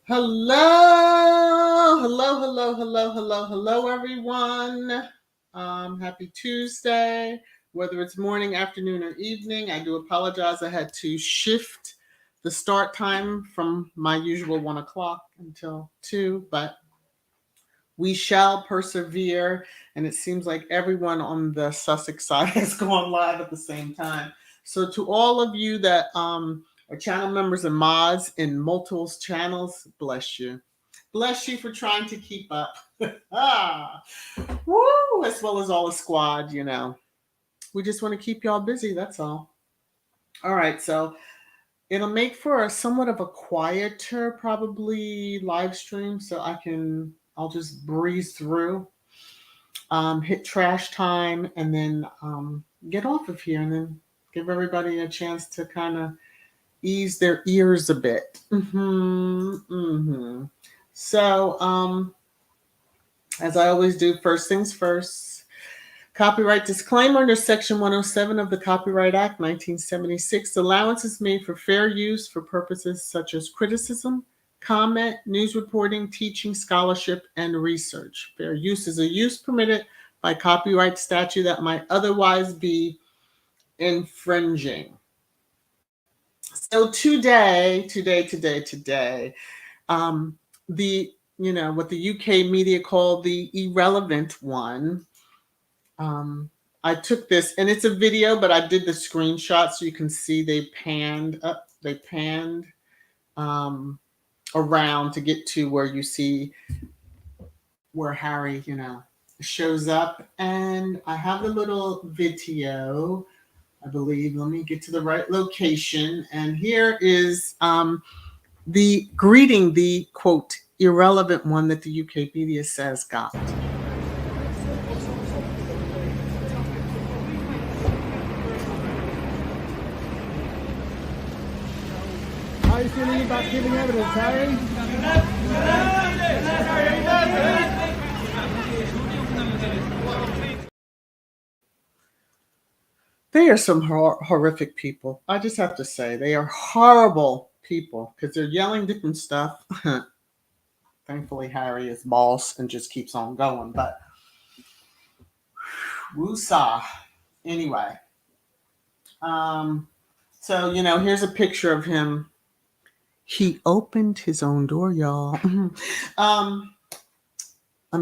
Hello, everyone. Happy Tuesday. Whether it's morning, afternoon, or evening, I do apologize. I had to shift the start time from my usual 1 o'clock until 2, but we shall persevere. And it seems like everyone on the Sussex side has gone live at the same time. So, to all of you that are channel members and mods in multiple channels, bless you. Bless you for trying to keep up. Ah, woo, as well as all the squad. We just want to keep y'all busy, that's all. All right, so it'll make for a somewhat of a quieter, probably live stream, so I'll just breeze through, hit trash time, and then get off of here, and then give everybody a chance to kind of ease their ears a bit. So, as I always do, first things first. Copyright disclaimer under Section 107 of the Copyright Act 1976. Allowance is made for fair use for purposes such as criticism, comment, news reporting, teaching, scholarship, and research. Fair use is a use permitted by copyright statute that might otherwise be infringing. So today, what the UK media call the irrelevant one. I took this, and it's a video, but I did the screenshot so you can see they panned around to get to where you see where Harry, shows up. And I have the little video, I believe. Let me get to the right location. And here is the greeting, the quote, irrelevant one that the UK media says got. How are you feeling about giving evidence, Harry? They are some horrific people. I just have to say, they are horrible people because they're yelling different stuff. Thankfully, Harry is boss and just keeps on going. But woosah. Anyway, so here's a picture of him. He opened his own door, y'all. I'm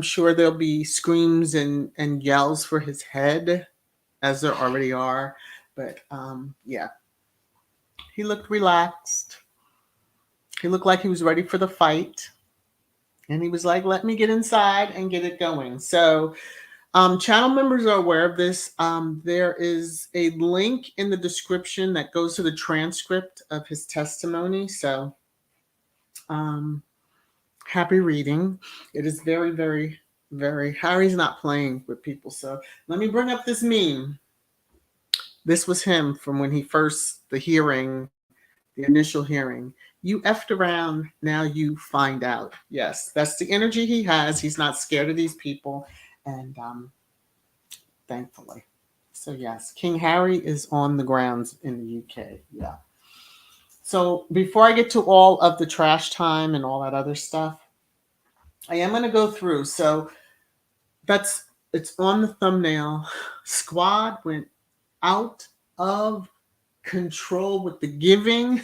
sure there'll be screams and yells for his head, as there already are. But yeah, he looked relaxed. He looked like he was ready for the fight. And he was like, let me get inside and get it going. So channel members are aware of this. There is a link in the description that goes to the transcript of his testimony. So happy reading. It is very, very, very, Harry's not playing with people. So let me bring up this meme. This was him from when he first, the initial hearing. You effed around, now you find out. Yes, that's the energy he has. He's not scared of these people. And thankfully. So yes, King Harry is on the grounds in the UK. Yeah. So before I get to all of the trash time and all that other stuff, I am going to go through. So it's on the thumbnail. Squad went out of control with the giving.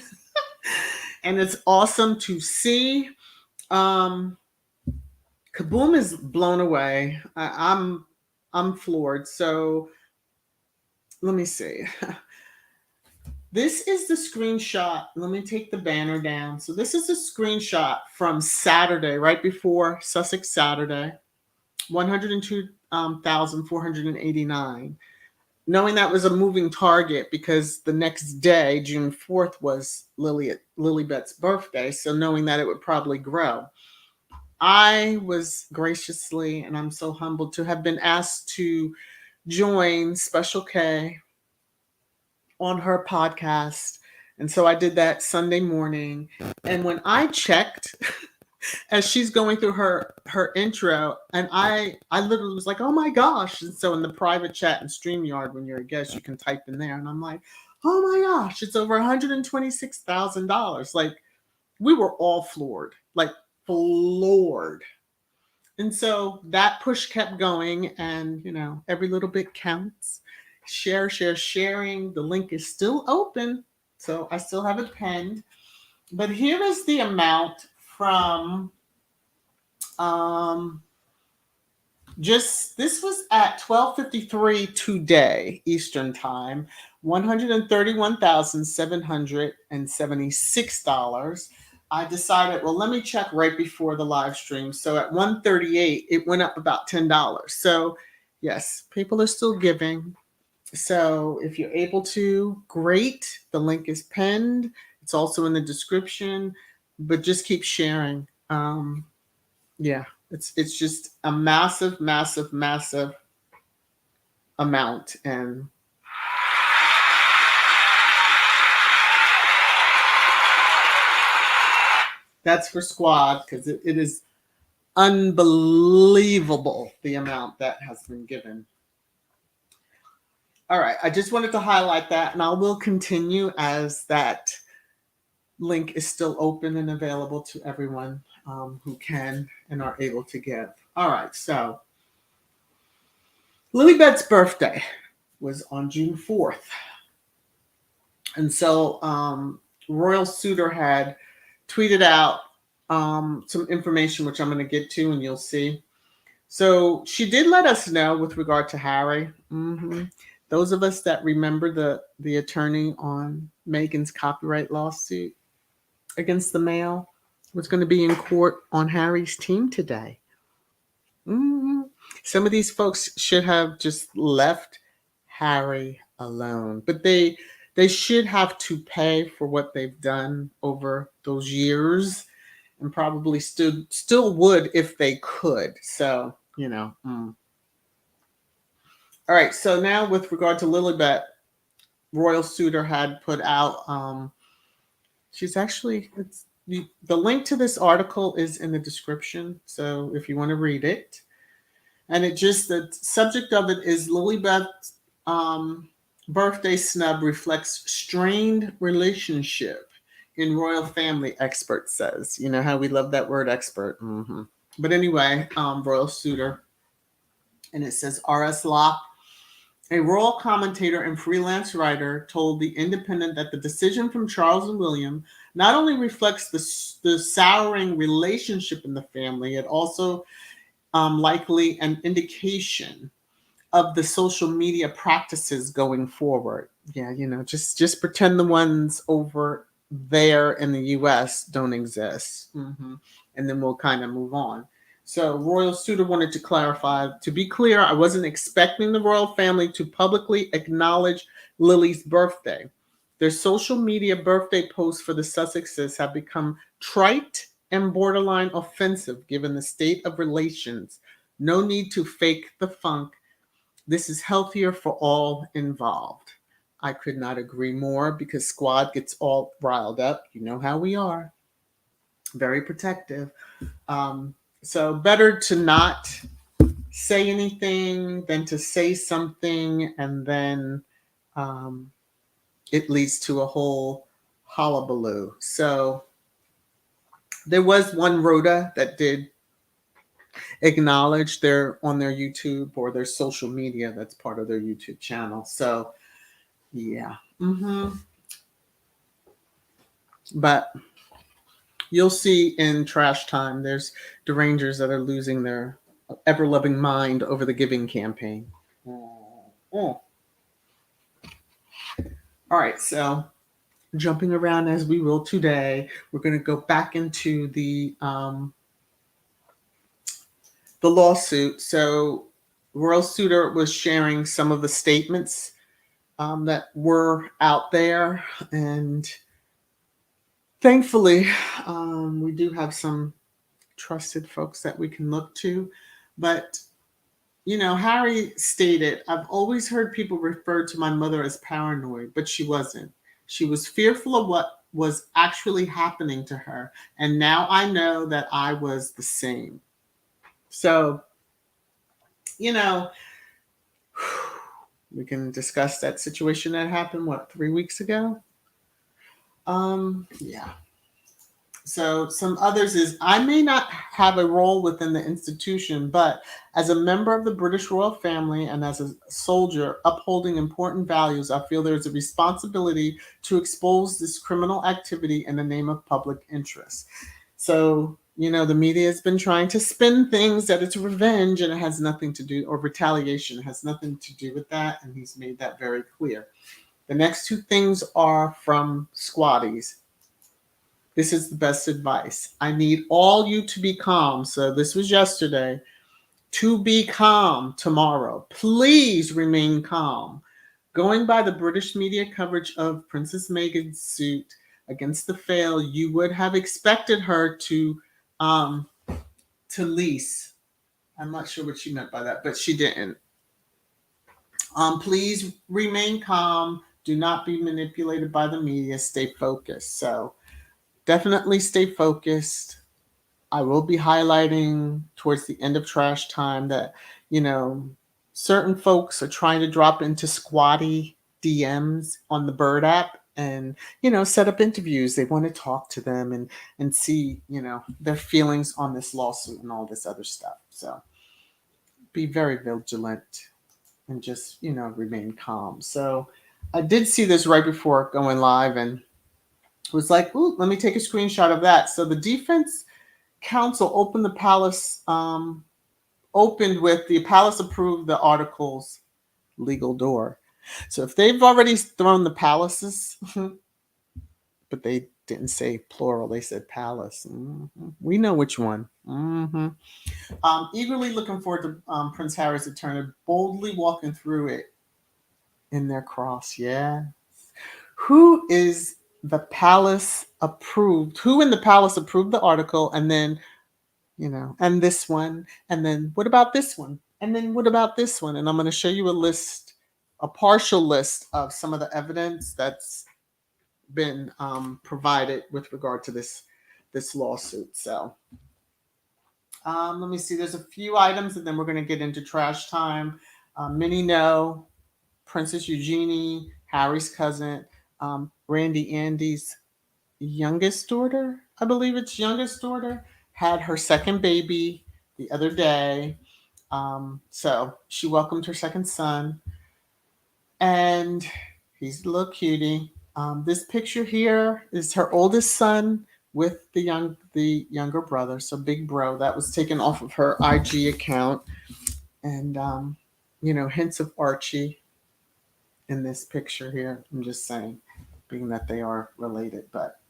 And it's awesome to see. Kaboom is blown away. I'm floored. So let me see. This is the screenshot. Let me take the banner down. So this is a screenshot from Saturday, right before Sussex Saturday, 102,489. Knowing that was a moving target because the next day, June 4th, was Lilybeth's birthday. So knowing that it would probably grow. I was graciously, and I'm so humbled to have been asked to join Special K on her podcast. And so I did that Sunday morning. And when I checked, as she's going through her intro, and I literally was like, oh my gosh. And so in the private chat and StreamYard, when you're a guest, you can type in there. And I'm like, oh my gosh, it's over $126,000. Like, we were all floored, like floored. And so that push kept going, and every little bit counts. Share, share, sharing. The link is still open, so I still have it pinned. But here is the amount from um, just this was at 12:53 today Eastern time, $131,776. I decided, well, let me check right before the live stream. So at 1:38, it went up about $10. So yes, people are still giving. So if you're able to, great. The link is pinned. It's also in the description, but just keep sharing. Yeah, it's just a massive, massive, massive amount, and that's for Squad, because it is unbelievable the amount that has been given. All right, I just wanted to highlight that, and I will continue as that link is still open and available to everyone who can and are able to give. All right, so Lilybeth's birthday was on June 4th. And so Royal Suitor had tweeted out some information, which I'm going to get to, and you'll see. So she did let us know with regard to Harry. Those of us that remember the attorney on Meghan's copyright lawsuit against the Mail was going to be in court on Harry's team today. Some of these folks should have just left Harry alone, but they should have to pay for what they've done over those years, and probably still would if they could. So All right. So now, with regard to Lilybeth, Royal Suitor had put out. She's actually the link to this article is in the description. So if you want to read it. And the subject of it is Lilybeth's birthday snub reflects strained relationship in royal family, expert says. You know how we love that word expert. But anyway, Royal Suitor. And it says R.S. Locke, a royal commentator and freelance writer, told The Independent that the decision from Charles and William not only reflects the souring relationship in the family, it also likely an indication of the social media practices going forward. Yeah, just pretend the ones over there in the US don't exist. And then we'll kind of move on. So Royal Suitor wanted to clarify, to be clear, I wasn't expecting the royal family to publicly acknowledge Lily's birthday. Their social media birthday posts for the Sussexes have become trite and borderline offensive given the state of relations. No need to fake the funk. This is healthier for all involved. I could not agree more, because Squad gets all riled up. You know how we are. Very protective. So better to not say anything than to say something and then it leads to a whole hullabaloo. So there was one Rhoda that did acknowledge on their YouTube or their social media that's part of their YouTube channel. So yeah. But you'll see in Trash Time, there's derangers that are losing their ever-loving mind over the giving campaign. All right, so jumping around as we will today, we're going to go back into the lawsuit. So Royal Suitor was sharing some of the statements that were out there, and thankfully, we do have some trusted folks that we can look to. But Harry stated, I've always heard people refer to my mother as paranoid, but she wasn't. She was fearful of what was actually happening to her. And now I know that I was the same. So, we can discuss that situation that happened, 3 weeks ago? Yeah. So some others is I may not have a role within the institution, but as a member of the British royal family and as a soldier upholding important values, I feel there is a responsibility to expose this criminal activity in the name of public interest. So, the media has been trying to spin things that it's revenge and it has nothing to do, or retaliation, it has nothing to do with that. And he's made that very clear. The next two things are from Squatties. This is the best advice. I need all you to be calm. So this was yesterday. To be calm tomorrow. Please remain calm. Going by the British media coverage of Princess Meghan's suit against the fail, you would have expected her um, to lease. I'm not sure what she meant by that, but she didn't. Please remain calm. Do not be manipulated by the media. Stay focused. So definitely stay focused. I will be highlighting towards the end of trash time that, you know, certain folks are trying to drop into squatty DMs on the Bird app and, set up interviews. They want to talk to them and see, their feelings on this lawsuit and all this other stuff. So be very vigilant and just, remain calm. So I did see this right before going live and was like, ooh, let me take a screenshot of that. So the defense council opened with the palace approved the article's legal door. So if they've already thrown the palaces, but they didn't say plural, they said palace. We know which one. Eagerly looking forward to Prince Harry's attorney boldly walking through it in their cross. Yeah. Who is the palace approved? Who in the palace approved the article? And then and this one, and then what about this one? And then what about this one? And I'm going to show you a partial list of some of the evidence that's been provided with regard to this lawsuit. So let me see. There's a few items, and then we're going to get into trash time. Many know Princess Eugenie, Harry's cousin, Randy Andy's youngest daughter, I believe it's youngest daughter, had her second baby the other day. So she welcomed her second son, and he's a little cutie. This picture here is her oldest son with the younger brother, so big bro. That was taken off of her IG account, and hints of Archie in this picture here. I'm just saying, being that they are related, but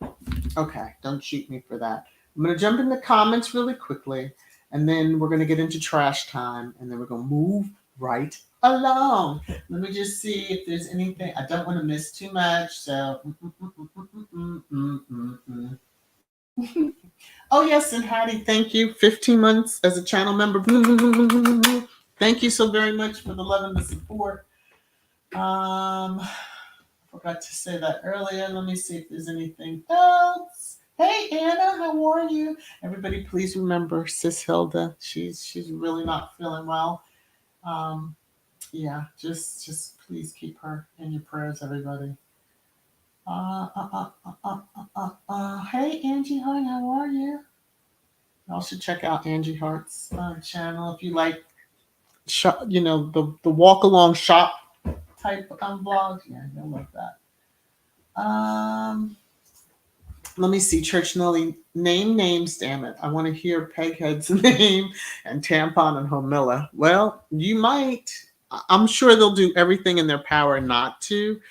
okay, don't shoot me for that. I'm going to jump in the comments really quickly, and then we're going to get into trash time, and then we're going to move right along. Let me just see if there's anything. I don't want to miss too much, so. Oh, yes, and Hattie, thank you. 15 months as a channel member. Thank you so very much for the love and the support. Forgot to say that earlier. Let me see if there's anything else. Hey Anna, how are you? Everybody, please remember Sis Hilda. She's really not feeling well. Yeah, just please keep her in your prayers, everybody. Hey Angie Hart, how are you? Y'all should check out Angie Hart's channel if you like, the walk along shop type vlogs. Yeah, you'll like that. Let me see. Church Nelly, name names, damn it. I want to hear Peghead's name and Tampon and Homilla. Well, you might. I'm sure they'll do everything in their power not to.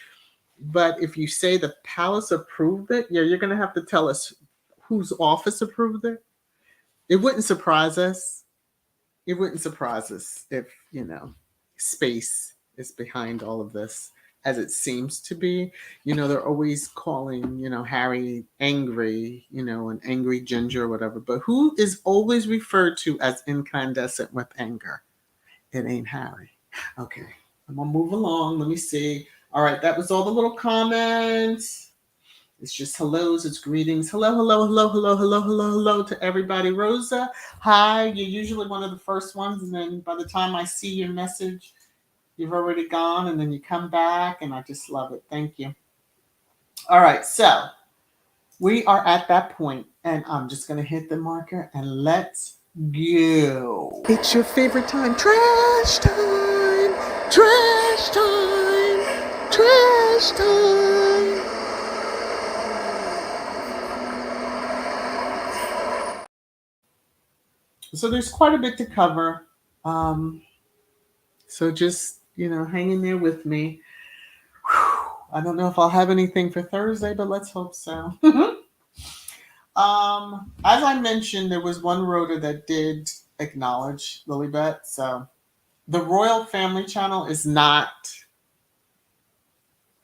But if you say the palace approved it, yeah, you're going to have to tell us whose office approved it. It wouldn't surprise us. It wouldn't surprise us if, space is behind all of this, as it seems to be. They're always calling, Harry angry, an angry ginger or whatever. But who is always referred to as incandescent with anger? It ain't Harry. Okay, I'm going to move along. Let me see. All right, that was all the little comments. It's just hellos, it's greetings. Hello, hello, hello, hello, hello, hello, hello to everybody. Rosa, hi. You're usually one of the first ones, and then by the time I see your message, you've already gone, and then you come back, and I just love it. Thank you. All right, so We are at that point, and I'm just going to hit the marker and let's go. It's your favorite time. Trash time. Trash time. Trash time. So there's quite a bit to cover. Um, so just, hang in there with me. I don't know if I'll have anything for Thursday, but let's hope so. As I mentioned, there was one rotor that did acknowledge Lilybet. So the Royal Family Channel is not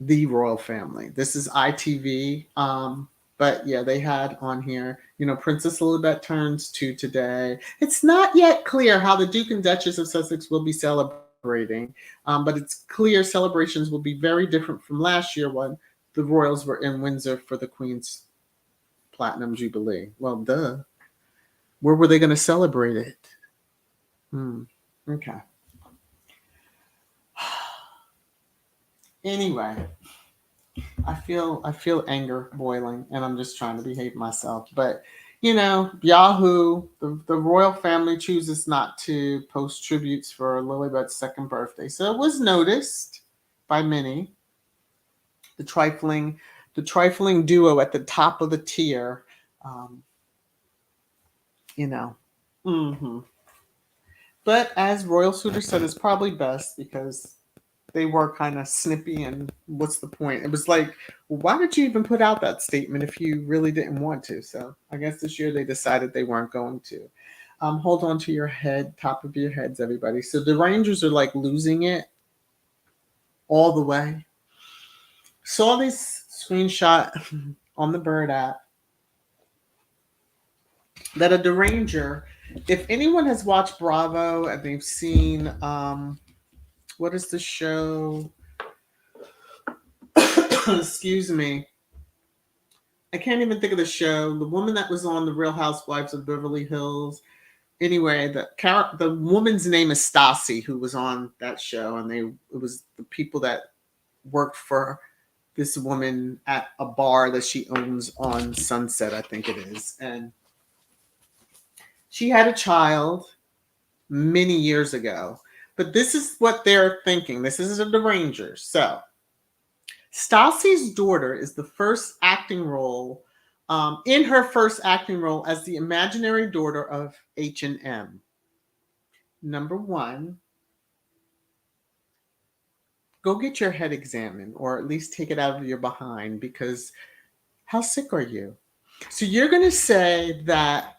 the Royal Family. This is ITV. But yeah, they had on here, Princess Lilibet turns 2 today. It's not yet clear how the Duke and Duchess of Sussex will be celebrating, but it's clear celebrations will be very different from last year when the royals were in Windsor for the Queen's Platinum Jubilee. Well, duh. Where were they going to celebrate it? Okay. Anyway, I feel anger boiling, and I'm just trying to behave myself. But Yahoo, the royal family chooses not to post tributes for Lilibet's second birthday, so it was noticed by many. The trifling duo at the top of the tier, um, you know. Mm-hmm. But as Royal Suitor said, it's probably best because they were kind of snippy, and what's the point? It was like, well, why did you even put out that statement if you really didn't want to? So I guess this year they decided they weren't going to. Hold on to your head, top of your heads, everybody. So the Rangers are like losing it all the way. Saw this screenshot on the Bird app that a Deranger, if anyone has watched Bravo and they've seen, what is the show? Excuse me. I can't even think of the show. The woman that was on The Real Housewives of Beverly Hills. Anyway, the woman's name is Stassi, who was on that show, and it was the people that worked for this woman at a bar that she owns on Sunset, I think it is, and she had a child many years ago. But this is what they're thinking. This is the Rangers. So Stassi's daughter is the first acting role, in her first acting role as the imaginary daughter of H&M. Number one, go get your head examined, or at least take it out of your behind, because how sick are you? So you're going to say that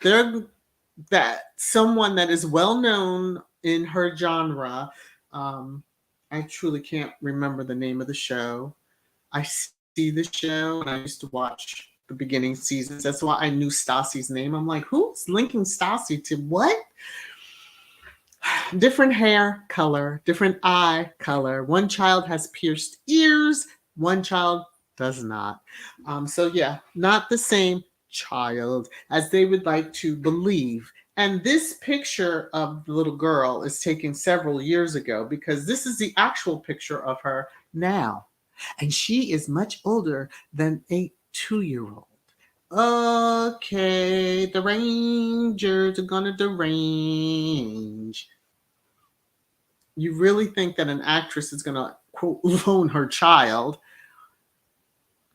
someone that is well known in her genre, I truly can't remember the name of the show. I see the show, and I used to watch the beginning seasons. That's why I knew Stassi's name. I'm like, who's linking Stassi to what? Different hair color, different eye color. One child has pierced ears, one child does not. So, yeah, not the same child as they would like to believe. And this picture of the little girl is taken several years ago, because this is the actual picture of her now. And she is much older than a 2-year-old. Okay, the Rangers are gonna derange. You really think that an actress is gonna, quote, loan her child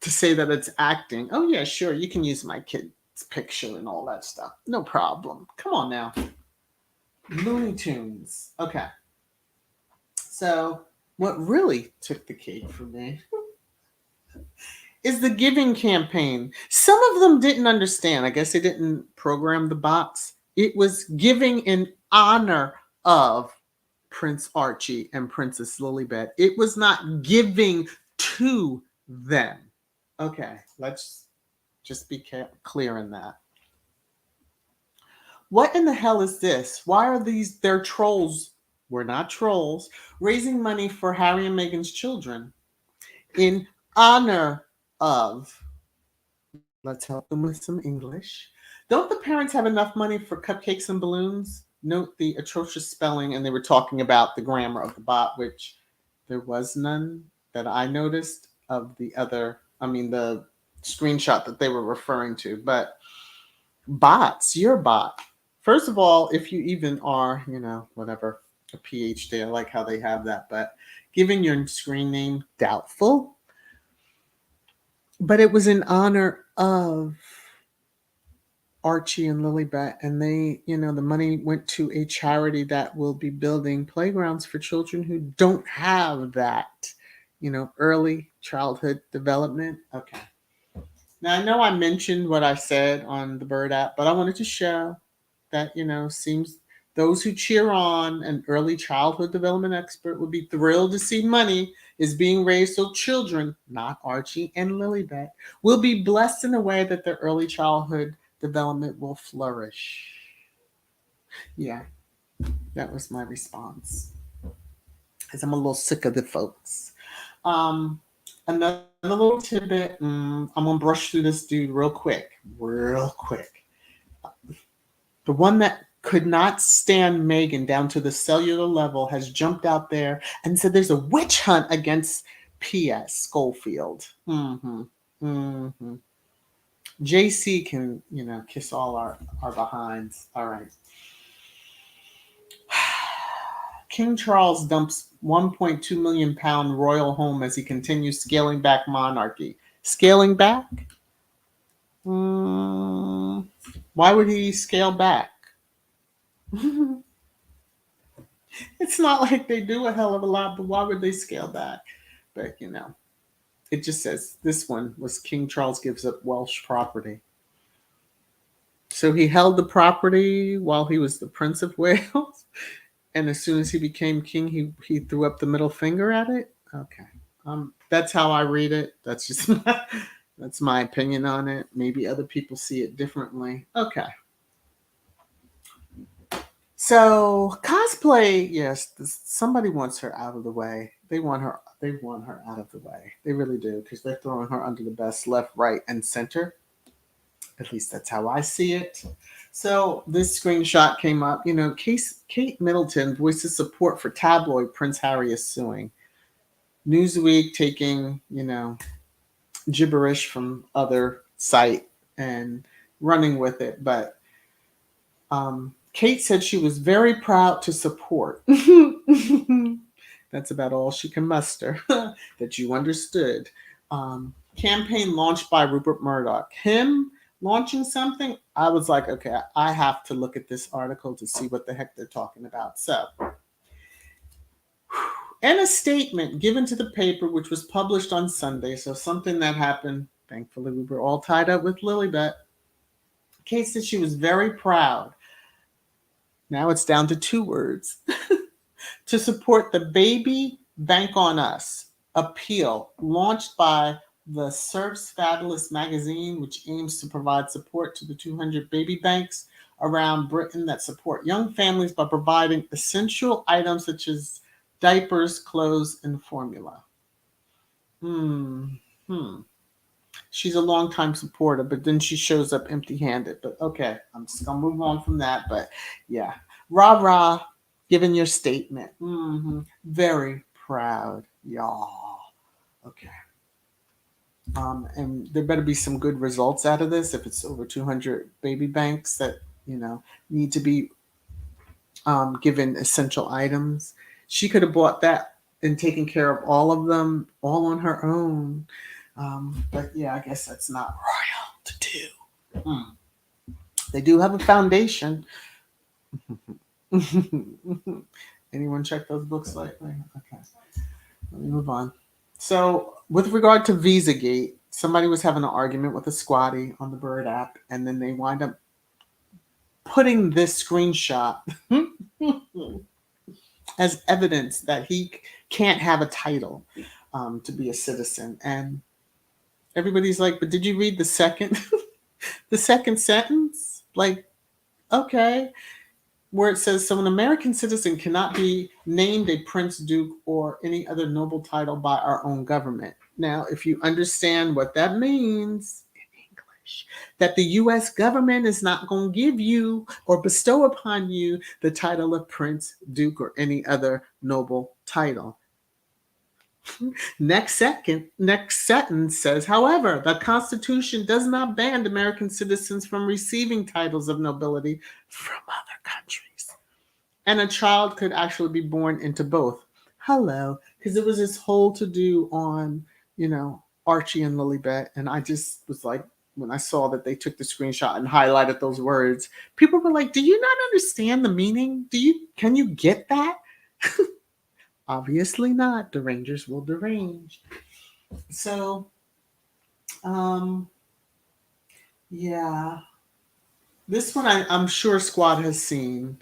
to say that it's acting? Oh yeah, sure, you can use my kid's picture and all that stuff. No problem. Come on now. Looney Tunes. Okay. So what really took the cake for me is the giving campaign. Some of them didn't understand. I guess they didn't program the bots. It was giving in honor of Prince Archie and Princess Lilibet. It was not giving to them. Okay, let's just be clear in that. What in the hell is this? Why are they're trolls? We're not trolls. Raising money for Harry and Meghan's children in honor of. Let's help them with some English. Don't the parents have enough money for cupcakes and balloons? Note the atrocious spelling, and they were talking about the grammar of the bot, which there was none that I noticed of the other. I mean, the screenshot that they were referring to. But bots, your bot. First of all, if you even are, whatever, a PhD, I like how they have that, but giving your screen name doubtful. But it was in honor of Archie and Lilybet, and they, the money went to a charity that will be building playgrounds for children who don't have that, early childhood development. Okay. Now, I know I mentioned what I said on the Bird app, but I wanted to show that, seems those who cheer on an early childhood development expert would be thrilled to see money is being raised so children, not Archie and Lilybet, will be blessed in a way that their early childhood development will flourish. Yeah, that was my response. Because I'm a little sick of the folks. Um, Another little tidbit. I'm gonna brush through this dude real quick. The one that could not stand Megan down to the cellular level has jumped out there and said there's a witch hunt against P.S. Schofield. Mm-hmm. Mm-hmm. JC can, kiss all our behinds. All right. King Charles dumps 1.2 million pound royal home as he continues scaling back monarchy. Scaling back? Why would he scale back? It's not like they do a hell of a lot, but why would they scale back? But, it just says this one was King Charles gives up Welsh property. So he held the property while he was the Prince of Wales. And as soon as he became king, he threw up the middle finger at it. Okay, that's how I read it. That's just that's my opinion on it. Maybe other people see it differently. Okay. So cosplay, yes. Somebody wants her out of the way. They want her. They want her out of the way. They really do because they're throwing her under the bus, left, right, and center. At least that's how I see it. So this screenshot came up. Kate Middleton voices support for tabloid Prince Harry is suing. Newsweek taking, gibberish from other site and running with it. But Kate said she was very proud to support. That's about all she can muster. That you understood. Campaign launched by Rupert Murdoch. Him launching something, I was like, okay, I have to look at this article to see what the heck they're talking about. So, in a statement given to the paper, which was published on Sunday, so something that happened, thankfully we were all tied up with Lilybet, Kate said she was very proud. Now it's down to 2 words. To support the Baby Bank on Us appeal launched by the Surf's Fabulous magazine, which aims to provide support to the 200 baby banks around Britain that support young families by providing essential items such as diapers, clothes, and formula. She's a longtime supporter, but then she shows up empty-handed. But okay, I'm just gonna move on from that. But yeah, rah rah, giving your statement. Very proud, y'all. Okay. And there better be some good results out of this if it's over 200 baby banks that need to be given essential items. She could have bought that and taken care of all of them all on her own. But yeah, I guess that's not royal to do. They do have a foundation. Anyone check those books lately? Okay, let me move on. So, with regard to VisaGate, somebody was having an argument with a squatty on the Bird app, and then they wind up putting this screenshot as evidence that he can't have a title to be a citizen. And everybody's like, but did you read the second the second sentence? Like, okay, where it says, so an American citizen cannot be named a prince, duke, or any other noble title by our own government. Now, if you understand what that means in English, that the U.S. government is not going to give you or bestow upon you the title of prince, duke, or any other noble title. Next sentence says, however, the Constitution does not ban American citizens from receiving titles of nobility from other countries. And a child could actually be born into both. Hello, because it was this whole to do on, Archie and Lilibet, and I just was like, when I saw that they took the screenshot and highlighted those words, people were like, "Do you not understand the meaning? Can you get that?" Obviously not. Derangers will derange. So, um, yeah, this one I'm sure Squad has seen.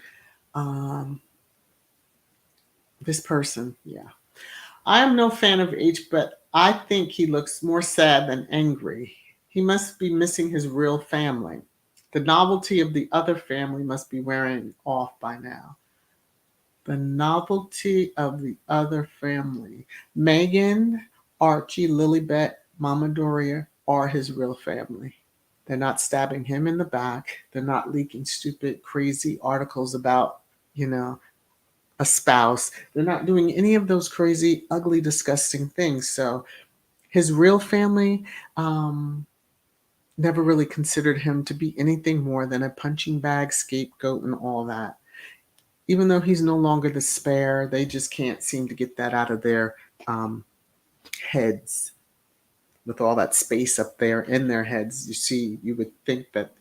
Um, this person, yeah. I am no fan of H, but I think he looks more sad than angry. He must be missing his real family. The novelty of the other family must be wearing off by now. The novelty of the other family. Megan, Archie, Lilibet, Mama Doria are his real family. They're not stabbing him in the back. They're not leaking stupid, crazy articles about, you know, a spouse. They're not doing any of those crazy, ugly, disgusting things. So his real family never really considered him to be anything more than a punching bag, scapegoat, and all that. Even though he's no longer the spare, they just can't seem to get that out of their um, heads. With all that space up there in their heads, you would think that,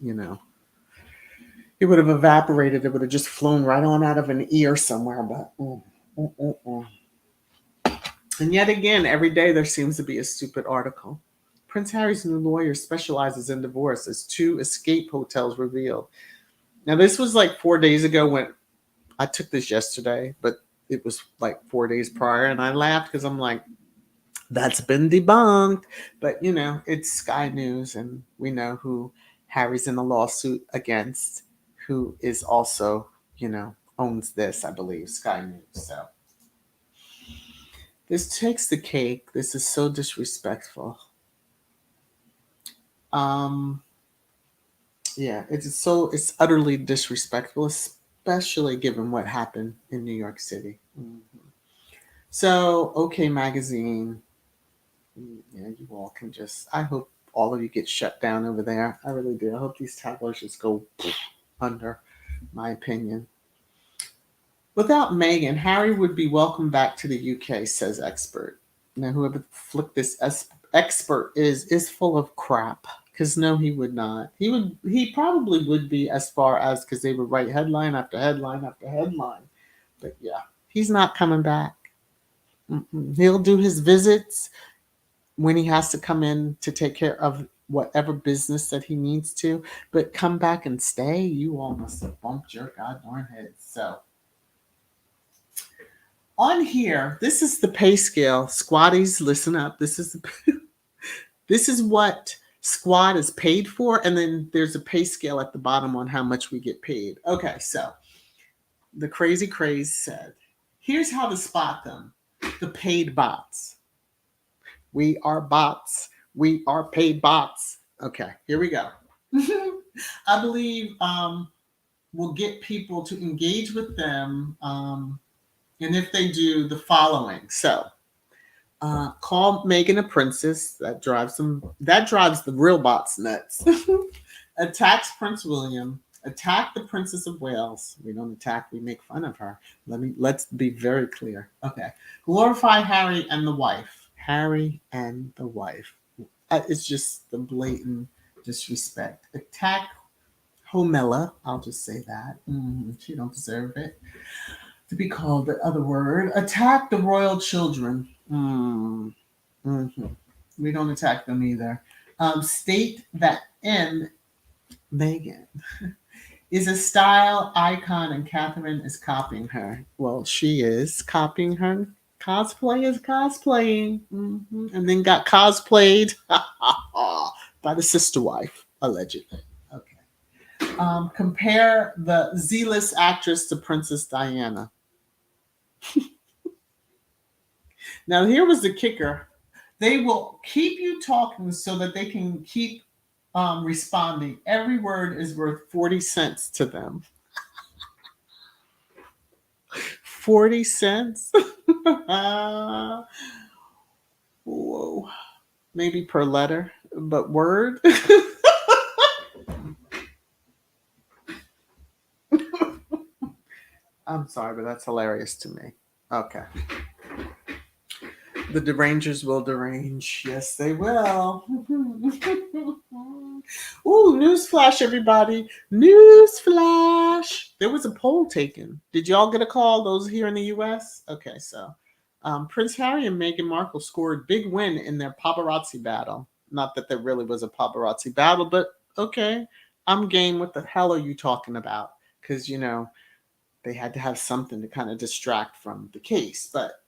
it would have evaporated. It would have just flown right on out of an ear somewhere. But And yet again, every day there seems to be a stupid article. Prince Harry's new lawyer specializes in divorce as 2 escape hotels revealed. Now, this was like 4 days ago when I took this yesterday, but it was like 4 days prior, and I laughed because I'm like, that's been debunked. But, it's Sky News, and we know who Harry's in a lawsuit against, who is also, owns this, I believe, Sky News. So this takes the cake. This is so disrespectful. Um, yeah, it's utterly disrespectful, especially given what happened in New York City. Mm-hmm. So, okay, magazine. Yeah, you all can just. I hope all of you get shut down over there. I really do. I hope these tabloids just go under. My opinion. Without Meghan, Harry would be welcome back to the UK, says expert. Now, whoever flicked this expert is full of crap. Because no, he would not. He probably would be, as far as, because they would write headline after headline after headline. But yeah, he's not coming back. He'll do his visits when he has to come in to take care of whatever business that he needs to. But come back and stay, you all must have bumped your goddamn heads. So on here, this is the pay scale. Squatties, listen up. This is what Squad is paid for, and then there's a pay scale at the bottom on how much we get paid. Okay, so the Crazy Craze said, here's how to spot them. The paid bots. We are bots. We are paid bots. Okay, here we go. I believe we'll get people to engage with them. And if they do, the following. So call Megan a princess. That drives them. That drives the real bots nuts. Attacks Prince William. Attack the Princess of Wales. We don't attack. We make fun of her. Let's be very clear. Okay. Glorify Harry and the wife. Harry and the wife. It's just the blatant disrespect. Attack Homella. I'll just say that. She don't deserve it to be called the other word. Attack the royal children. We don't attack them either. State that in Meghan is a style icon and Catherine is copying her. Well, she is copying her. Cosplay is cosplaying. And then got cosplayed by the sister wife, allegedly. Okay. Compare the Z-list actress to Princess Diana. Now, here was the kicker. They will keep you talking so that they can keep responding. Every word is worth 40 cents to them. 40 cents? Whoa. Maybe per letter, but word? I'm sorry, but that's hilarious to me. Okay. The derangers will derange. Yes, they will. Ooh, newsflash, everybody. Newsflash. There was a poll taken. Did y'all get a call, those here in the US? Okay, so Prince Harry and Meghan Markle scored big win in their paparazzi battle. Not that there really was a paparazzi battle, but okay. I'm game. What the hell are you talking about? Because, they had to have something to kind of distract from the case. But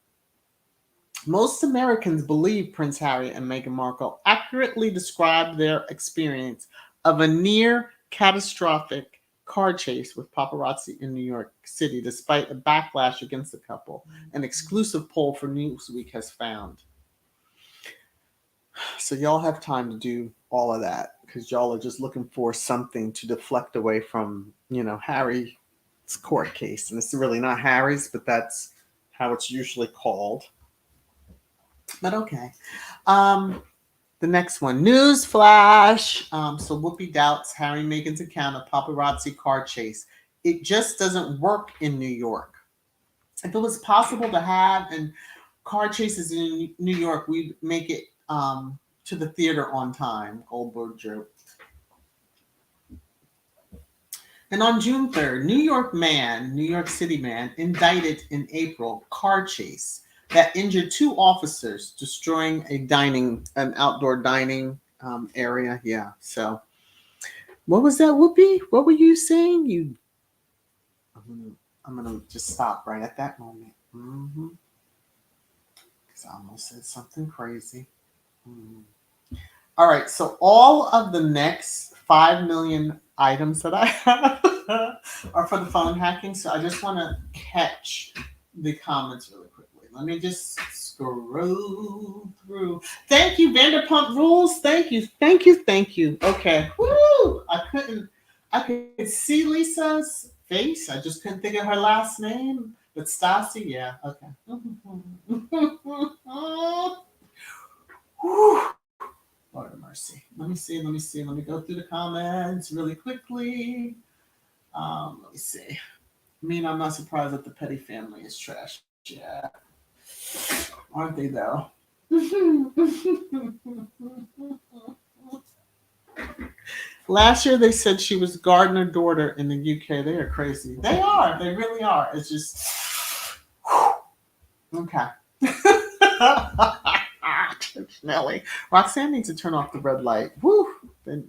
most Americans believe Prince Harry and Meghan Markle accurately described their experience of a near catastrophic car chase with paparazzi in New York City, despite a backlash against the couple. An exclusive poll for Newsweek has found. So y'all have time to do all of that because y'all are just looking for something to deflect away from, Harry's court case. And it's really not Harry's, but that's how it's usually called. But okay. The next one, news flash. So Whoopi doubts Harry and Meghan's account of paparazzi car chase. It just doesn't work in New York. If it was possible to have and car chases in New York, we'd make it to the theater on time. Goldberg joke. And on June 3rd, New York City man, indicted in April car chase that injured two officers, destroying an outdoor dining area. Yeah. So, what was that, Whoopi? What were you saying? I'm gonna just stop right at that moment. Because I almost said something crazy. All right. So all of the next 5 million items that I have are for the phone hacking. So I just want to catch the comments really quickly. Let me just scroll through. Thank you, Vanderpump Rules. Thank you. Okay. Woo! I could see Lisa's face. I just couldn't think of her last name. But Stassi, yeah. Okay. Lord of mercy. Let me see. Let me go through the comments really quickly. Let me see. I mean, I'm not surprised that the Petty family is trash. Yeah. Aren't they, though? Last year, they said she was gardener daughter in the UK. They are crazy. They are. They really are. It's just. Okay. Nelly. Roxanne needs to turn off the red light. Woo! They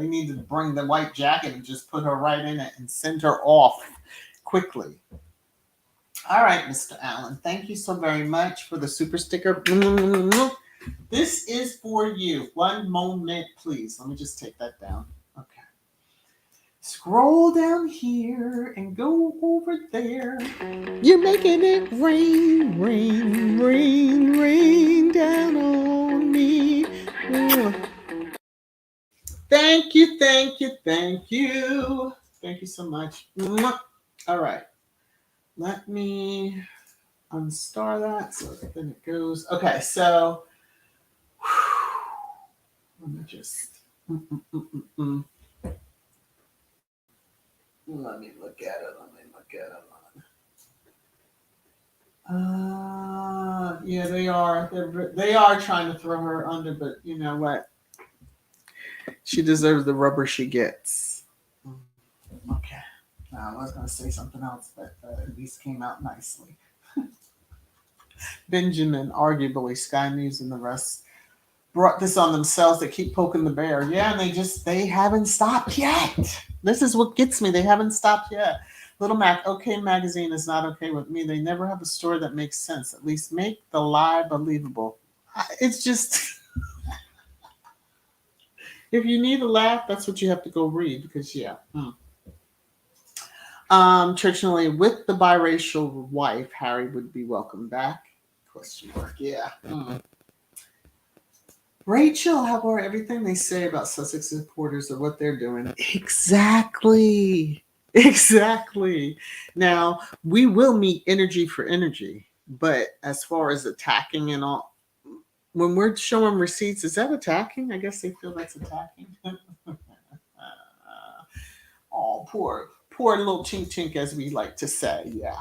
need to bring the white jacket and just put her right in it and send her off quickly. All right, Mr. Allen. Thank you so very much for the super sticker. This is for you. One moment, please. Let me just take that down. Okay. Scroll down here and go over there. You're making it rain, rain, rain, rain down on me. Thank you. Thank you so much. All right. Let me unstar that so that then it goes. Okay, so let me just let me look at it. Yeah, they are. They are trying to throw her under, but you know what? She deserves the rubber she gets. Okay. I was going to say something else, but at least came out nicely. Benjamin, arguably, Sky News and the rest brought this on themselves. They keep poking the bear. Yeah, and they haven't stopped yet. This is what gets me. They haven't stopped yet. Little Mac, OK Magazine is not okay with me. They never have a story that makes sense. At least make the lie believable. It's just, if you need a laugh, that's what you have to go read because, yeah. Traditionally, with the biracial wife, Harry would be welcome back. Question mark. Yeah. Rachel, how about everything they say about Sussex supporters or what they're doing? Exactly. Now, we will meet energy for energy, but as far as attacking and all, when we're showing receipts, is that attacking? I guess they feel that's attacking. Oh, poor little chink chink, as we like to say. Yeah.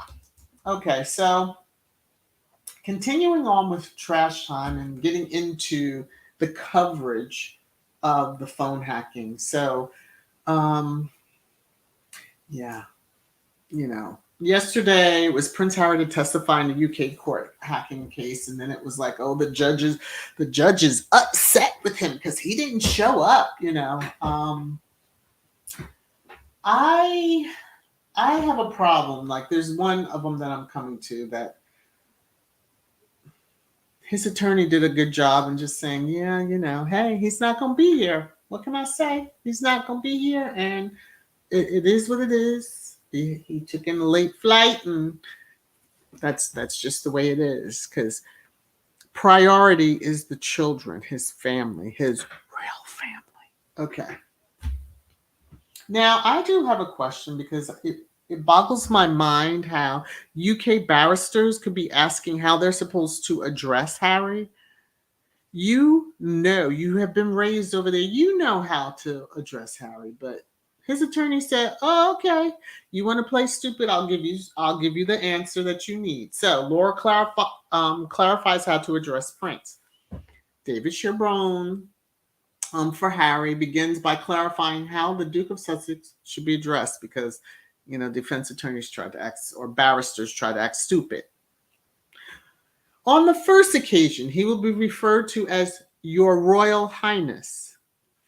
Okay, so continuing on with trash time and getting into the coverage of the phone hacking. So, um, yeah, yesterday it was Prince Harry to testify in the UK court hacking case, and then it was like, oh, the judge is upset with him because he didn't show up. I I have a problem. Like, there's one of them that I'm coming to that his attorney did a good job in just saying, yeah, hey, he's not going to be here. What can I say? He's not going to be here, and it is what it is. He took in a late flight, and that's just the way it is. Because priority is the children, his family, his real family. Okay. Now, I do have a question because it boggles my mind how UK barristers could be asking how they're supposed to address Harry. You have been raised over there. You know how to address Harry, but his attorney said, "Oh, okay. You want to play stupid? I'll give you the answer that you need." So Laura clarifies how to address Prince. David Sherbrone, for Harry, begins by clarifying how the Duke of Sussex should be addressed because, defense attorneys try to act, or barristers try to act stupid. On the first occasion, he will be referred to as Your Royal Highness,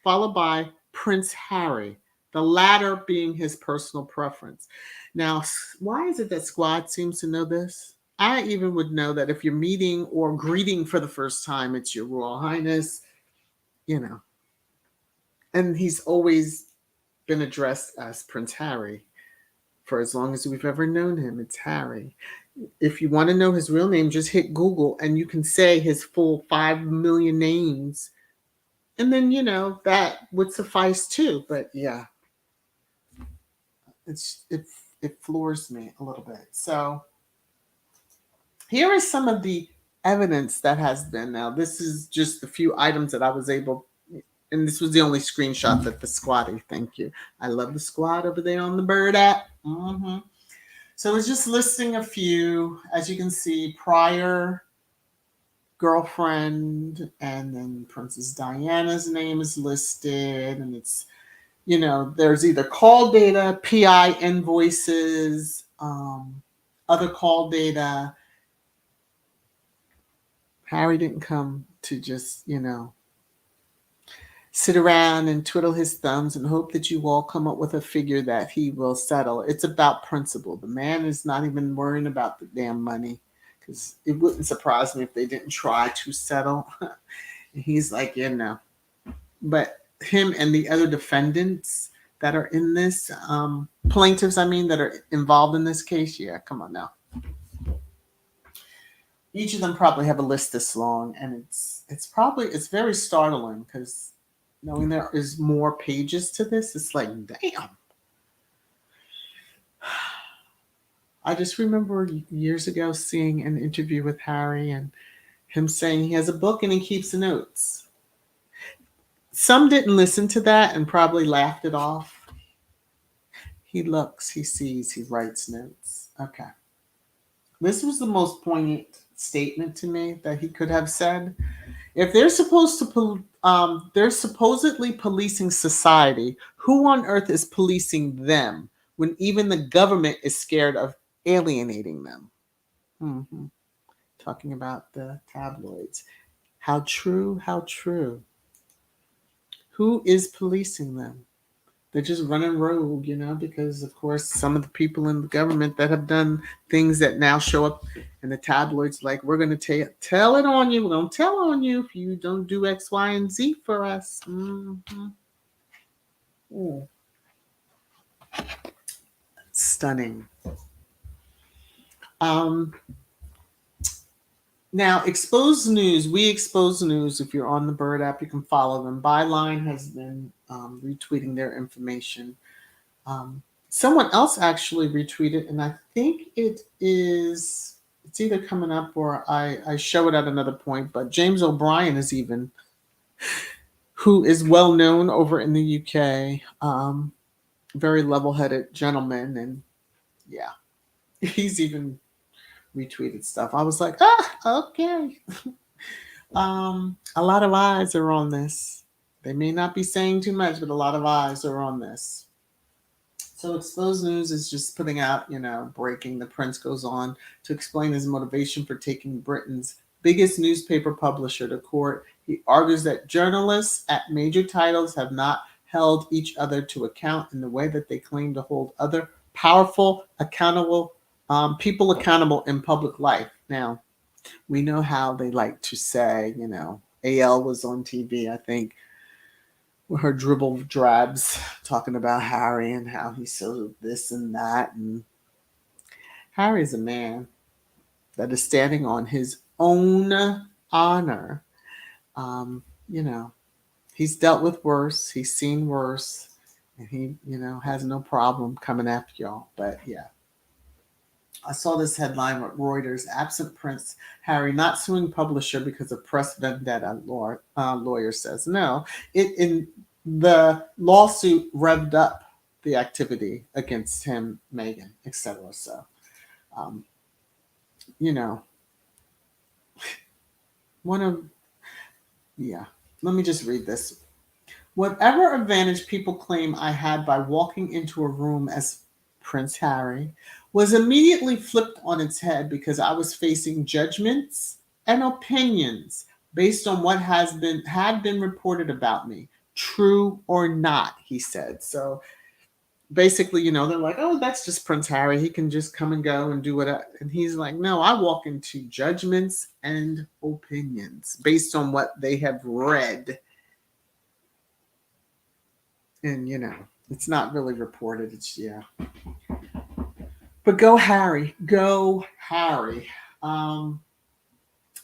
followed by Prince Harry, the latter being his personal preference. Now, why is it that Squad seems to know this? I even would know that if you're meeting or greeting for the first time, it's Your Royal Highness, And he's always been addressed as Prince Harry. For as long as we've ever known him, it's Harry. If you want to know his real name, just hit Google and you can say his full 5 million names. And then, that would suffice too. But yeah, it floors me a little bit. So here is some of the evidence that has been. Now, this is just a few items that I was able, and this was the only screenshot that the squatty, thank you. I love the squad over there on the Bird app. Mm-hmm. So it's just listing a few, as you can see, prior girlfriend, and then Princess Diana's name is listed, and it's, there's either call data, PI invoices, other call data. Harry didn't come to just, sit around and twiddle his thumbs and hope that you all come up with a figure that he will settle. It's about principle. The man is not even worrying about the damn money, because it wouldn't surprise me if they didn't try to settle. And he's like, But him and the other defendants that are in this, plaintiffs, that are involved in this case, yeah, come on now. Each of them probably have a list this long, and it's very startling because knowing there is more pages to this, it's like, damn. I just remember years ago seeing an interview with Harry and him saying he has a book and he keeps notes. Some didn't listen to that and probably laughed it off. He looks, he sees, he writes notes. Okay. This was the most poignant statement to me that he could have said. If they're they're supposedly policing society, who on earth is policing them when even the government is scared of alienating them? Mm-hmm. Talking about the tabloids. How true, how true. Who is policing them? They're just running rogue, because of course some of the people in the government that have done things that now show up in the tabloids, like, we're going to tell it on you. We're going to tell on you if you don't do X, Y, and Z for us. Mm-hmm. Stunning. Now, Expose News. We Expose News. If you're on the Bird app, you can follow them. Byline has been retweeting their information. Someone else actually retweeted, and I think it's It's either coming up or I show it at another point. But James O'Brien is even, who is well known over in the UK, very level headed gentleman. And yeah, he's even retweeted stuff. I was like, okay. A lot of eyes are on this. They may not be saying too much, but a lot of eyes are on this. So Exposed News is just putting out, breaking. The prince goes on to explain his motivation for taking Britain's biggest newspaper publisher to court. He argues that journalists at major titles have not held each other to account in the way that they claim to hold other powerful, accountable people accountable in public life. Now, we know how they like to say, AL was on TV, I think, with her dribble drabs talking about Harry and how he's so this and that. And Harry's a man that is standing on his own honor. Um, you know, he's dealt with worse, he's seen worse, and he, has no problem coming after y'all. But yeah. I saw this headline with Reuters: absent Prince Harry not suing publisher because of press vendetta. Lawyer says no. It in the lawsuit revved up the activity against him, Meghan, etc. So, um, you know, one of yeah. Let me just read this. Whatever advantage people claim I had by walking into a room as Prince Harry was immediately flipped on its head because I was facing judgments and opinions based on what had been reported about me, true or not, he said. So basically, they're like, oh, that's just Prince Harry. He can just come and go and do whatever. And he's like, no, I walk into judgments and opinions based on what they have read. And, it's not really reported. It's, yeah. But go Harry. Go Harry. Um,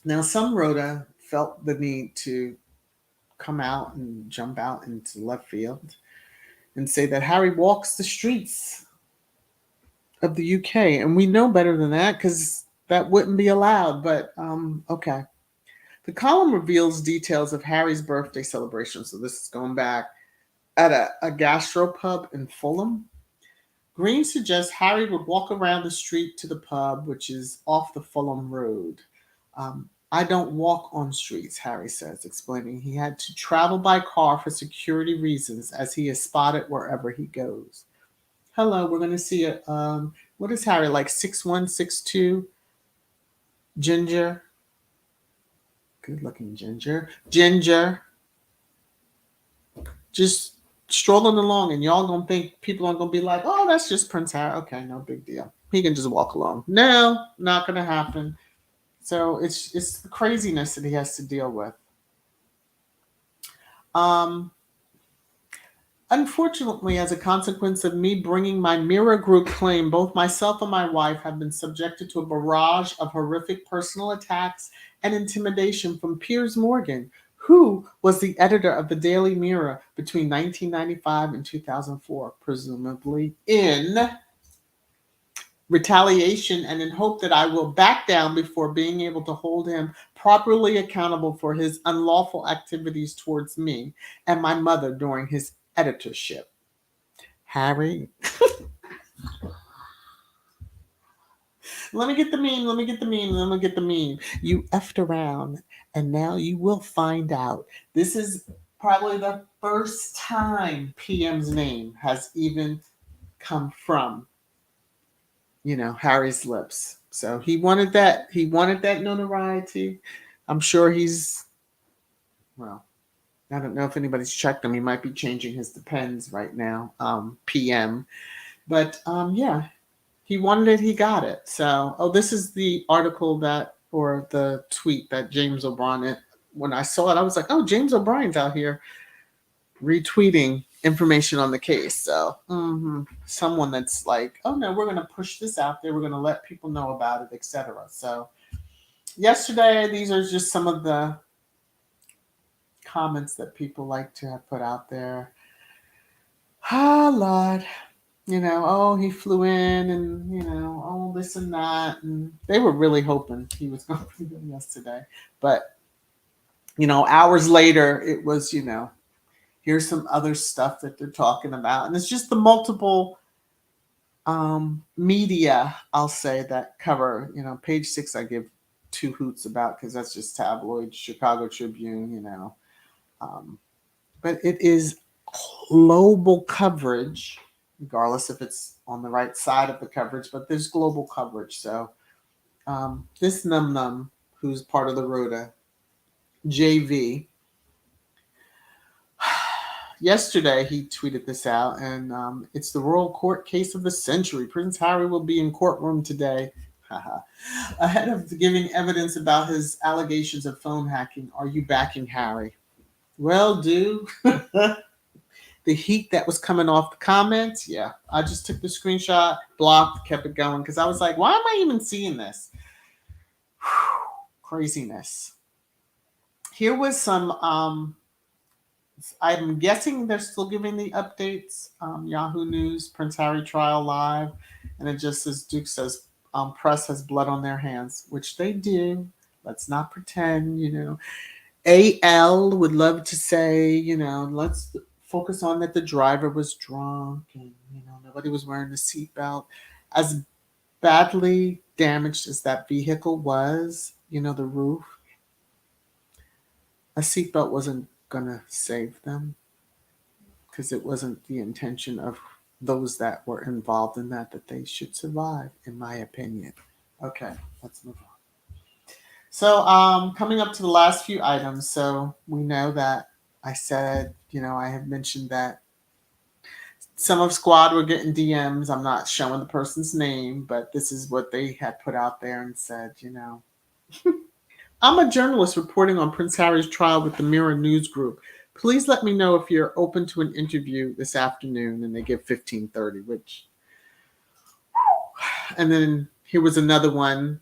Now, some Rhoda felt the need to come out and jump out into left field and say that Harry walks the streets of the UK. And we know better than that because that wouldn't be allowed. But okay. The column reveals details of Harry's birthday celebration. So this is going back at a gastropub in Fulham. Green suggests Harry would walk around the street to the pub, which is off the Fulham Road. I don't walk on streets, Harry says, explaining he had to travel by car for security reasons as he is spotted wherever he goes. Hello, we're going to see what is Harry, like 6'1", 6'2", ginger? Good looking ginger. Ginger. Just strolling along, and y'all gonna think people aren't gonna be like, oh, that's just Prince Harry. Okay, no big deal. He can just walk along. No, not gonna happen. So it's the craziness that he has to deal with. Um, Unfortunately, as a consequence of me bringing my Mirror Group claim, both myself and my wife have been subjected to a barrage of horrific personal attacks and intimidation from Piers Morgan, who was the editor of the Daily Mirror between 1995 and 2004, presumably in retaliation and in hope that I will back down before being able to hold him properly accountable for his unlawful activities towards me and my mother during his editorship. Harry. Let me get the meme. Let me get the meme. Let me get the meme. You effed around, and now you will find out. This is probably the first time PM's name has even come from, Harry's lips. So he wanted that. He wanted that notoriety. I'm sure well, I don't know if anybody's checked him. He might be changing his Depends right now, PM. But yeah, he wanted it, he got it. So, this is the article or the tweet that James O'Brien, when I saw it, I was like, oh, James O'Brien's out here retweeting information on the case. So, someone that's like, oh no, we're going to push this out there. We're going to let people know about it, etc. So, yesterday, these are just some of the comments that people like to have put out there. Ah, Lord. Oh, he flew in and, oh, this and that. And they were really hoping he was going to be there yesterday. But, hours later, it was, here's some other stuff that they're talking about. And it's just the multiple media, I'll say, that cover, page 6, I give two hoots about because that's just tabloid, Chicago Tribune. Um, but it is global coverage, regardless if it's on the right side of the coverage, but there's global coverage. So this Num Num, who's part of the Rhoda, JV, yesterday he tweeted this out, and it's the royal court case of the century. Prince Harry will be in courtroom today. Ahead of giving evidence about his allegations of phone hacking. Are you backing Harry? Well, do the heat that was coming off the comments, yeah. I just took the screenshot, blocked, kept it going because I was like, why am I even seeing this? Craziness. Here was some I'm guessing they're still giving the updates. Yahoo News, Prince Harry trial live, and it just says Duke says press has blood on their hands, which they do. Let's not pretend. AL would love to say, let's focus on that the driver was drunk and nobody was wearing a seatbelt. As badly damaged as that vehicle was, the roof, a seatbelt wasn't gonna save them because it wasn't the intention of those that were involved in that they should survive, in my opinion. Okay, let's move on. So, coming up to the last few items. So we know that I said, I have mentioned that some of Squad were getting DMs. I'm not showing the person's name, but this is what they had put out there and said, I'm a journalist reporting on Prince Harry's trial with the Mirror News Group. Please let me know if you're open to an interview this afternoon. And they give 15:30, which, and then here was another one.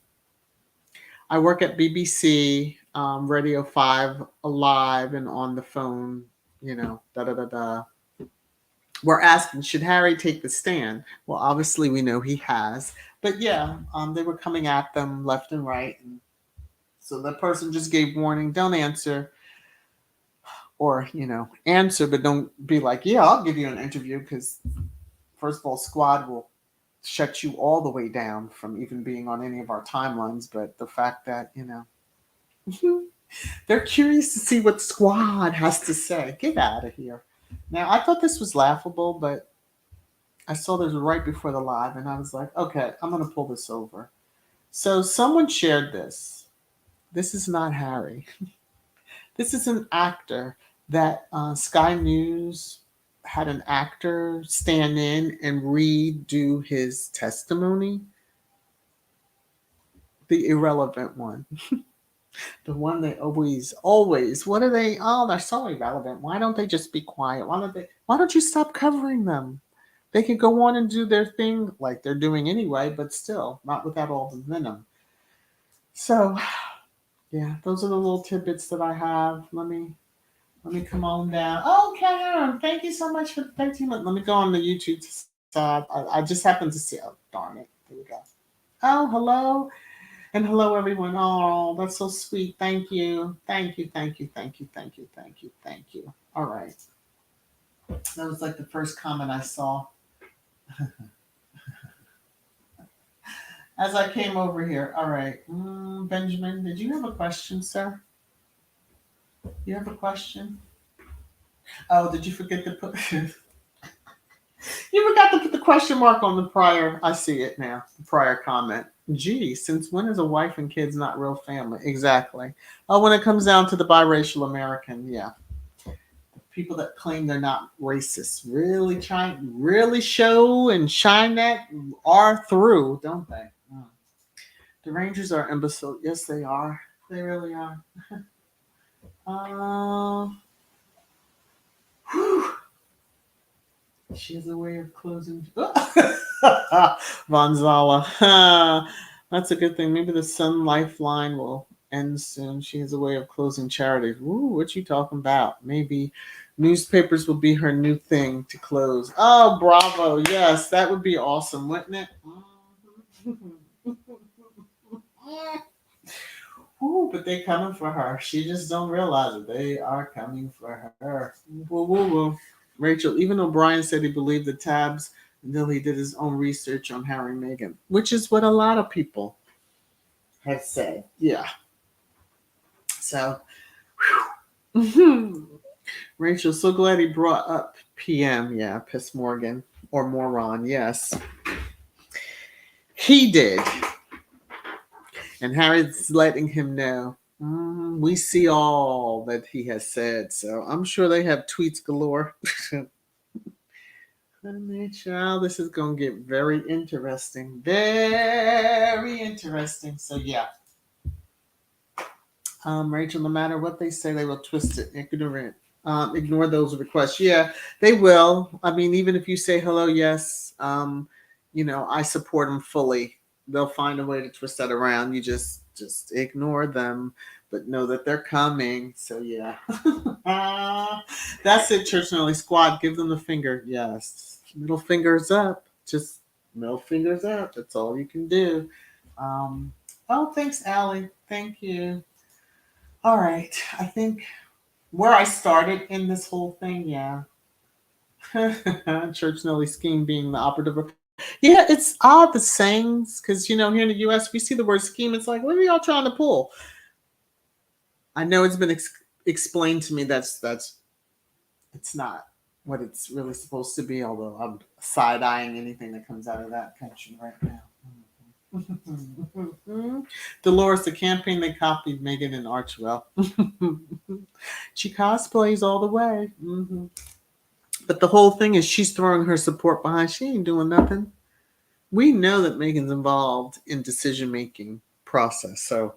I work at BBC, Radio 5 Alive and on the phone, da da da da. We're asking, should Harry take the stand? Well, obviously we know he has. But yeah, they were coming at them left and right. And so the person just gave warning, don't answer. Or, answer, but don't be like, yeah, I'll give you an interview because, first of all, Squad will shut you all the way down from even being on any of our timelines. But the fact that, they're curious to see what Squad has to say. Get out of here. Now, I thought this was laughable, but I saw this right before the live, and I was like, okay, I'm going to pull this over. So someone shared this. This is not Harry. This is an actor that Sky News had an actor stand in and redo his testimony. The irrelevant one. The one they always, what are they? Oh, they're so irrelevant. Why don't they just be quiet? Why don't you stop covering them? They can go on and do their thing like they're doing anyway, but still, not without all the venom. So, yeah, those are the little tidbits that I have. Let me come on down. Oh, Karen, thank you so much for the 13 minutes. Let me go on the YouTube side. I just happened to see. Oh, darn it. Here we go. Oh, hello. And hello, everyone. Oh, that's so sweet. Thank you. Thank you. Thank you. Thank you. Thank you. Thank you. Thank you. All right. That was like the first comment I saw. As I came over here. All right. Benjamin, did you have a question, sir? You have a question? Oh, did you forget to put... You forgot to put the question mark on the prior. I see it now. The prior comment. Gee, since when is a wife and kids not real family? Exactly. Oh, when it comes down to the biracial American, yeah. People that claim they're not racist really show and shine that are through, don't they? Oh. The Rangers are imbecile. Yes, they are. They really are. She has a way of closing. Vonzala. That's a good thing. Maybe the Sun Lifeline will end soon. She has a way of closing charities. Ooh, what you talking about? Maybe Newspapers will be her new thing to close. Oh, bravo. Yes, that would be awesome, wouldn't it? Ooh, but they coming for her. She just don't realize it. They are coming for her. Woo, woo, woo. Rachel, even though Brian said he believed the tabs until he did his own research on Harry and Meghan, which is what a lot of people have said. Yeah. So, Rachel, so glad he brought up PM. Yeah, Piss Morgan or Moron. Yes, he did. And Harry's letting him know. We see all that he has said. So I'm sure they have tweets galore. Child, this is going to get very interesting. Very interesting. So, yeah. Rachel, no matter what they say, they will twist it. Ignorant. Ignore those requests. Yeah, they will. I mean, even if you say hello, yes, I support them fully. They'll find a way to twist that around. You just ignore them, but know that they're coming. So yeah, that's it. Church Nelly Squad. Give them the finger. Yes, middle fingers up. Just middle fingers up. That's all you can do. Oh, thanks, Allie. Thank you. All right. I think where I started in this whole thing, yeah. Church Nelly scheme being the operative. Yeah, it's odd the sayings because here in the U.S. we see the word scheme. It's like, what are y'all trying to pull? I know it's been explained to me that's it's not what it's really supposed to be. Although I'm side eyeing anything that comes out of that country right now. Dolores, the campaign they copied Megan and Archwell. She cosplays all the way. But the whole thing is she's throwing her support behind. She ain't doing nothing. We know that Megan's involved in decision making process. So,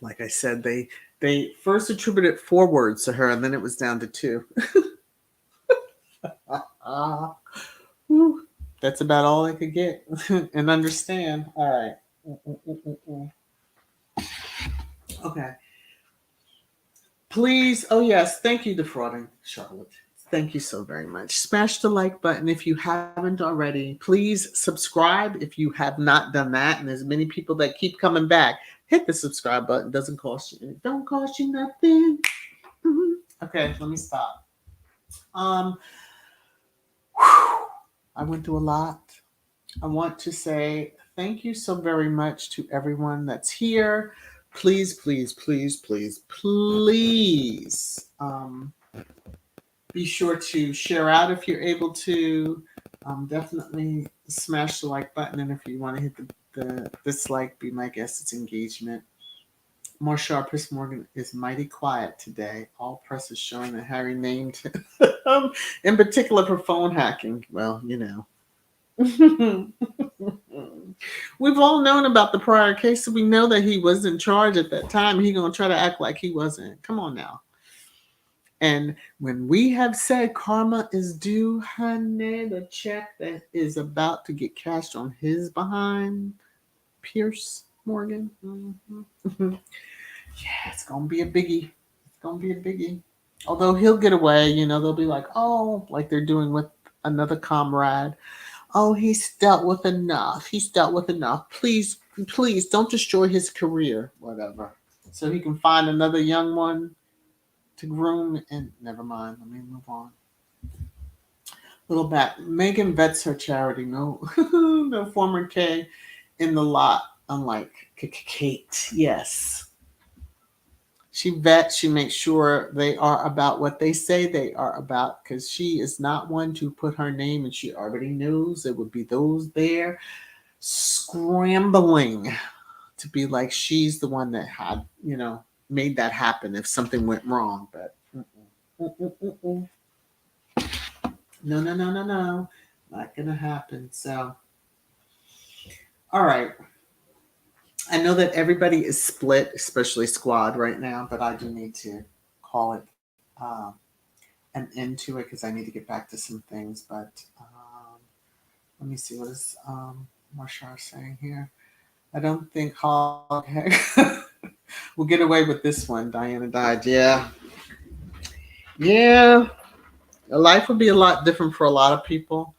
like I said, they first attributed 4 words to her, and then it was down to 2. That's about all I could get and understand. All right. Okay. Please. Oh, yes. Thank you, Defrauding Charlotte. Thank you so very much. Smash the like button if you haven't already. Please subscribe if you have not done that. And there's many people that keep coming back. Hit the subscribe button. It doesn't cost you. It don't cost you nothing. Okay, let me stop. I went through a lot. I want to say thank you so very much to everyone that's here. Please, please, please, please, please be sure to share out if you're able to. Definitely smash the like button. And if you want to hit the dislike, be my guest. It's engagement. Marsha Chris Morgan is mighty quiet today. All press is showing that Harry named him, in particular for phone hacking. Well, We've all known about the prior case, so we know that he was in charge at that time. He gonna try to act like he wasn't. Come on now. And when we have said karma is due, honey, the check that is about to get cashed on his behind, Pierce Morgan. Yeah, it's gonna be a biggie. It's gonna be a biggie. Although he'll get away, they'll be like, oh, like they're doing with another comrade. Oh, he's dealt with enough. He's dealt with enough. Please, please don't destroy his career, whatever. So he can find another young one to groom. And never mind. Let me move on. Little back. Megan vets her charity. No, no former K in the lot. Unlike Kate. Yes. She vets, she makes sure they are about what they say they are about because she is not one to put her name and she already knows it would be those there scrambling to be like she's the one that had, made that happen if something went wrong. But no, no, no, no, no. Not going to happen. So, all right. I know that everybody is split, especially squad right now, but I do need to call it an end to it because I need to get back to some things. But let me see what is Marshall saying here. I don't think Hog we'll get away with this one. Diana died. Yeah. Yeah, life would be a lot different for a lot of people.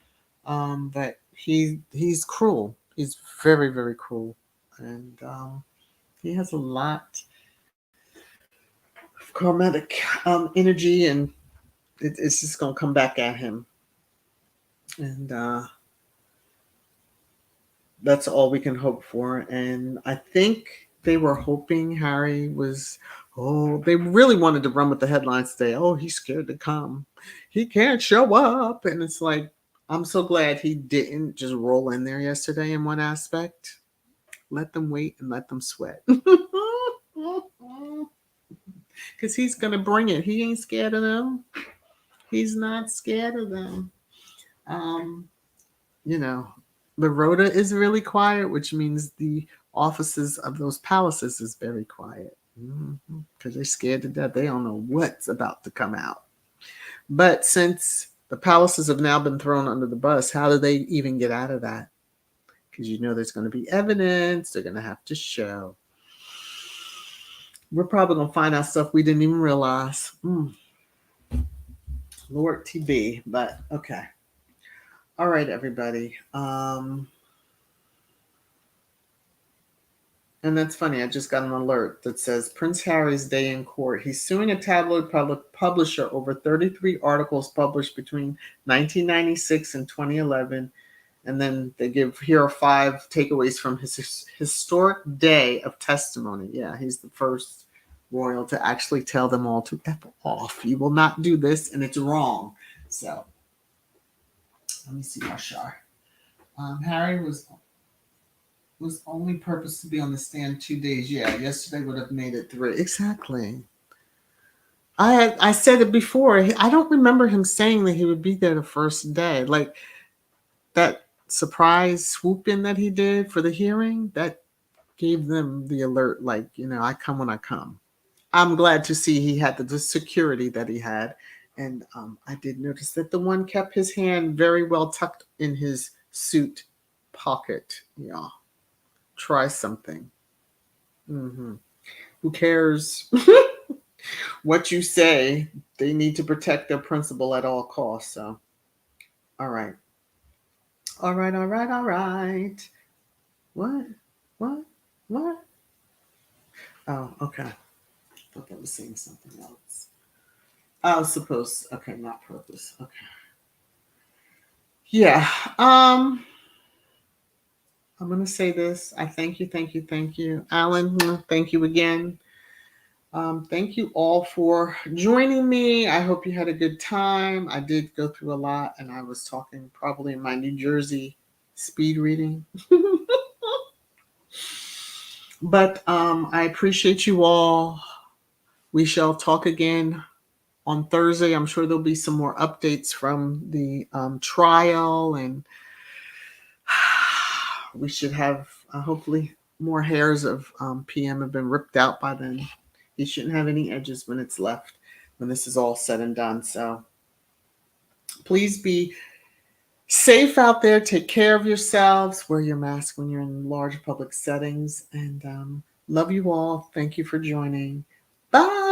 But he's cruel. He's very, very cruel. And he has a lot of karmatic energy, and it's just going to come back at him. And that's all we can hope for. And I think they were hoping Harry was, oh, they really wanted to run with the headlines today. Oh, he's scared to come. He can't show up. And it's like, I'm so glad he didn't just roll in there yesterday in one aspect. Let them wait and let them sweat. Because he's going to bring it. He ain't scared of them. He's not scared of them. Um, you know, the rota is really quiet, which means the offices of those palaces is very quiet because they're scared to death. They don't know what's about to come out. But since the palaces have now been thrown under the bus, how do they even get out of that? Because you know there's going to be evidence. They're going to have to show. We're probably going to find out stuff we didn't even realize. Lord TB, but okay. All right, everybody. And that's funny. I just got an alert that says Prince Harry's day in court. He's suing a tabloid publisher over 33 articles published between 1996 and 2011. And then they give here are 5 takeaways from his historic day of testimony. Yeah, he's the first royal to actually tell them all to F off. You will not do this, and it's wrong. So let me see, Marshar. Harry was only purpose to be on the stand 2 days. Yeah, yesterday would have made it 3. Exactly. I said it before. I don't remember him saying that he would be there the first day. Like that surprise swoop in that he did for the hearing, that gave them the alert. Like, I come when I come. I'm glad to see he had the security that he had. And I did notice that the one kept his hand very well tucked in his suit pocket. Yeah. Try something. Mm-hmm. Who cares what you say? They need to protect their principal at all costs. So, all right. All right, all right, all right. What? What? What? Oh, okay. I thought that was saying something else. I was supposed. Okay, not purpose. Okay. Yeah. I'm gonna say this. I thank you, thank you, thank you, Alan. Thank you again. Thank you all for joining me. I hope you had a good time. I did go through a lot, and I was talking probably in my New Jersey speed reading. But I appreciate you all. We shall talk again on Thursday. I'm sure there'll be some more updates from the trial, and we should have hopefully more hairs of PM have been ripped out by then. He shouldn't have any edges when it's left, when this is all said and done. So please be safe out there. Take care of yourselves. Wear your mask when you're in large public settings. And love you all. Thank you for joining. Bye.